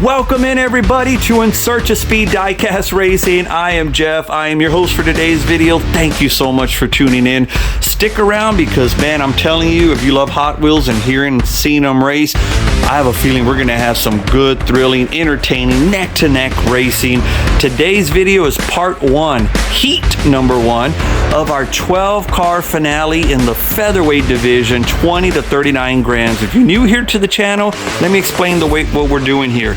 Welcome in everybody to In Search of Speed Diecast Racing. I am Jeff. I am your host for today's video. Thank you so much for tuning in. Stick around because, man, I'm telling you, if you love Hot Wheels and hearing and seeing them race, I have a feeling we're going to have some good, thrilling, entertaining, neck-to-neck racing. Today's video is part one, heat number one, of our 12-car finale in the Featherweight Division, 20 to 39 grams. If you're new here to the channel, let me explain what we're doing here.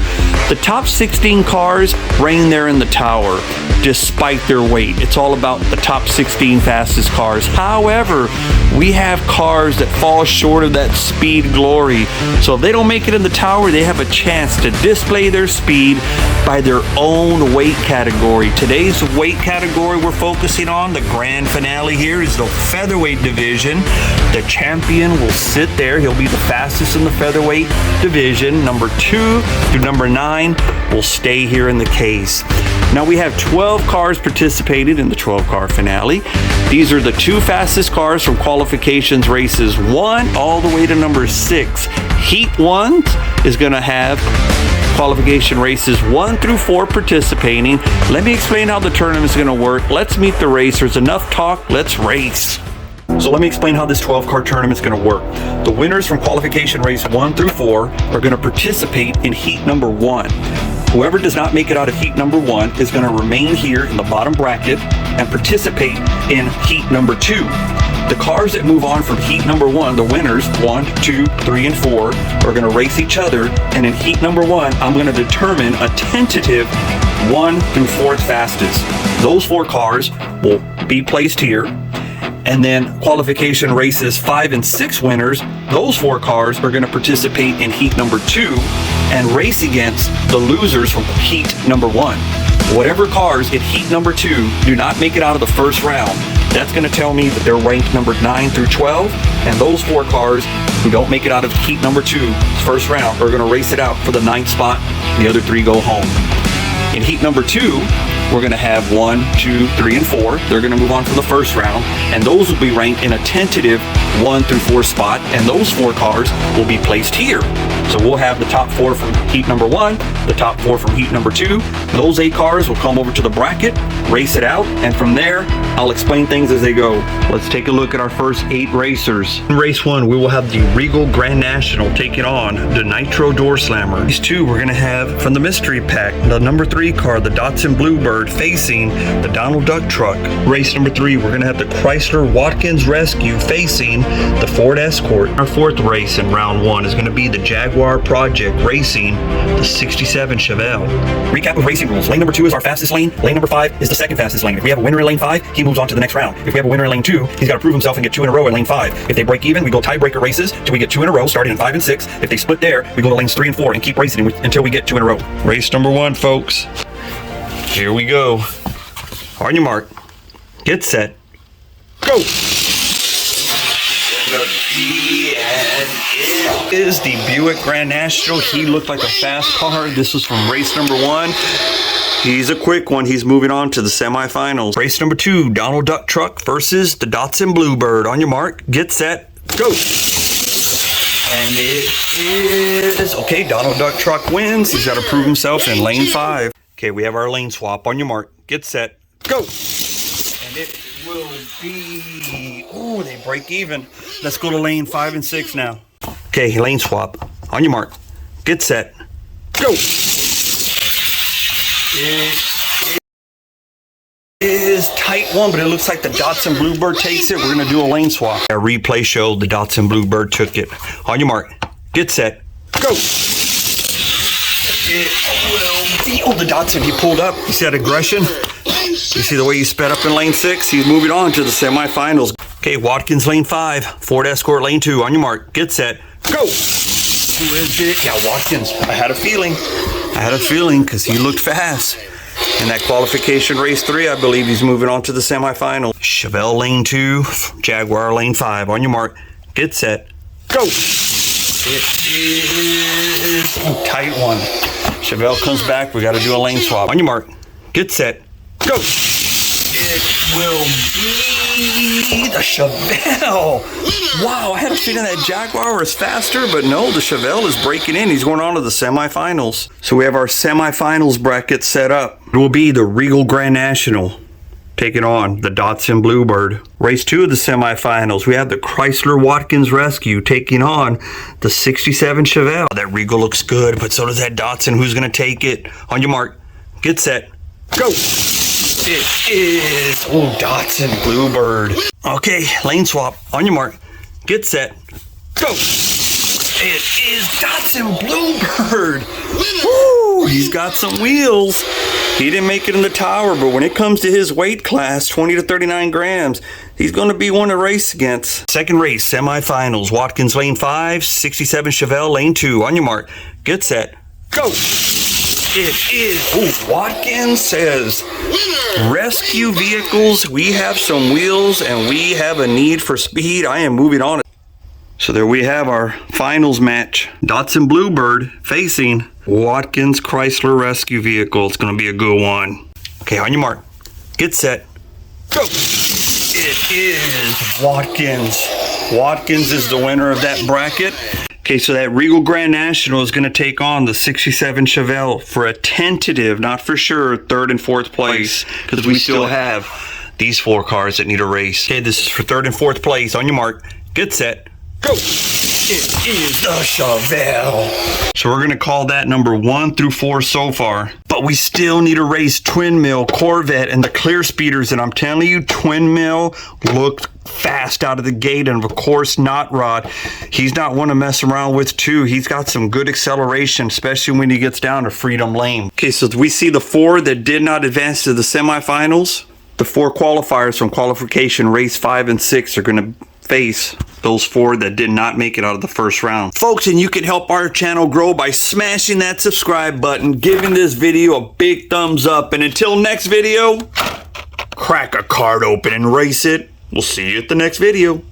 The top 16 cars reign there in the tower despite their weight. It's all about the top 16 fastest cars. However, we have cars that fall short of that speed glory. So if they don't make it in the tower, they have a chance to display their speed by their own weight category. Today's weight category we're focusing on, the grand finale here, is the Featherweight Division. The champion will sit there. He'll be the fastest in the Featherweight Division. Number 2 through number 9 will stay here in the case. Now we have 12 cars participated in the 12-car finale. These are the 2 fastest cars from Qualification Races 1 all the way to number 6. Heat 1 is going to have Qualification Races 1 through 4 participating. Let me explain how the tournament is going to work. Let's meet the racers. Enough talk, let's race. So let me explain how this 12-car tournament is going to work. The winners from Qualification Race 1 through 4 are going to participate in Heat number 1. Whoever does not make it out of Heat number 1 is going to remain here in the bottom bracket and participate in Heat number 2. The cars that move on from Heat number 1, the winners, 1, 2, 3, and 4, are going to race each other. And in Heat number 1, I'm going to determine a tentative 1 through 4th fastest. Those 4 cars will be placed here. And then Qualification Races 5 and 6 winners, those 4 cars are going to participate in Heat number 2 and race against the losers from Heat number 1. Whatever cars in Heat number 2 do not make it out of the first round, that's going to tell me that they're ranked number 9 through 12, and those 4 cars who don't make it out of Heat number 2 first round are going to race it out for the 9th spot. The other 3 go home. In Heat number 2, we're going to have 1, 2, 3, and 4. They're going to move on from the first round, and those will be ranked in a tentative 1 through 4 spot, and those 4 cars will be placed here. So we'll have the top 4 from Heat number 1, the top 4 from Heat number 2. Those 8 cars will come over to the bracket, race it out, and from there, I'll explain things as they go. Let's take a look at our first 8 racers. In race 1, we will have the Regal Grand National taking on the Nitro Door Slammer. Race 2, we're going to have from the Mystery Pack, the number 3 car, the Datsun Bluebird, facing the Donald Duck Truck. Race number 3, we're going to have the Chrysler Watkins Rescue facing the Ford Escort. Our 4th race in round 1 is going to be the Jaguar Project racing the 67 Chevelle. Recap of racing rules. Lane number 2 is our fastest lane. Lane number 5 is the second fastest lane. If we have a winner in lane 5, he moves on to the next round. If we have a winner in lane 2, he's got to prove himself and get 2 in a row in lane 5. If they break even, we go tiebreaker races till we get 2 in a row, starting in 5 and 6. If they split there, we go to lanes 3 and 4 and keep racing until we get 2 in a row. Race number 1, folks. Here we go. On your mark, get set, go! It is the Buick Grand National. He looked like a fast car. This was from race number 1. He's a quick one. He's moving on to the semifinals. Race number 2, Donald Duck Truck versus the Datsun Bluebird. On your mark, get set, go! And it is, okay, Donald Duck Truck wins. He's got to prove himself in lane 5. Okay, we have our lane swap. On your mark, get set, go! And it will be, oh, they break even. Let's go to lane 5 and 6 now. Okay, lane swap. On your mark, get set, go! It is tight one, but it looks like the Datsun Bluebird takes it. We're going to do a lane swap. A replay showed the Datsun Bluebird took it. On your mark, get set, go! It will be, oh, the Datsun, he pulled up. You see that aggression? You see the way he sped up in lane 6? He's moving on to the semifinals. Okay, Watkins lane 5, Ford Escort lane 2. On your mark, get set, go! Who is it? Yeah, Watkins. I had a feeling because he looked fast. In that Qualification Race 3, I believe he's moving on to the semifinal. Chevelle lane 2, Jaguar lane 5. On your mark, get set, go! It is a tight one. Chevelle comes back. We got to do a lane swap. On your mark, get set, go! It will be the Chevelle. Wow, I had a feeling that Jaguar was faster, but no, the Chevelle is breaking in. He's going on to the semifinals. So we have our semifinals bracket set up. It will be the Regal Grand National taking on the Datsun Bluebird. Race 2 of the semifinals, we have the Chrysler Watkins Rescue taking on the 67 Chevelle. That Regal looks good, but so does that Datsun. Who's going to take it? On your mark, get set, go. It is, Datsun Bluebird. Okay, lane swap. On your mark, get set, go. It is Datsun Bluebird. Woo, he's got some wheels. He didn't make it in the tower, but when it comes to his weight class, 20 to 39 grams, he's going to be one to race against. Second race, semifinals. Watkins lane 5, 67 Chevelle lane 2. On your mark, get set, go. It is, Watkins says, rescue vehicles, we have some wheels and we have a need for speed. I am moving on. So there we have our finals match. Datsun Bluebird facing Watkins Chrysler Rescue Vehicle. It's going to be a good one. Okay, on your mark, get set, go. It is Watkins. Watkins is the winner of that bracket. Okay, so that Regal Grand National is going to take on the 67 Chevelle for a tentative, not for sure, third and fourth place, because we still have these 4 cars that need a race. Okay, this is for third and fourth place. On your mark, get set, go. It is the Chevelle. So we're going to call that number 1 through 4 so far. But we still need to race Twin Mill, Corvette, and the Clear Speeders. And I'm telling you, Twin Mill looked fast out of the gate. And of course, Not Rod. He's not one to mess around with too. He's got some good acceleration, especially when he gets down to Freedom Lane. Okay, so we see the 4 that did not advance to the semifinals. The 4 qualifiers from Qualification Race 5 and 6 are going to face those 4 that did not make it out of the first round. Folks, and you can help our channel grow by smashing that subscribe button, giving this video a big thumbs up, and until next video, crack a card open and race it. We'll see you at the next video.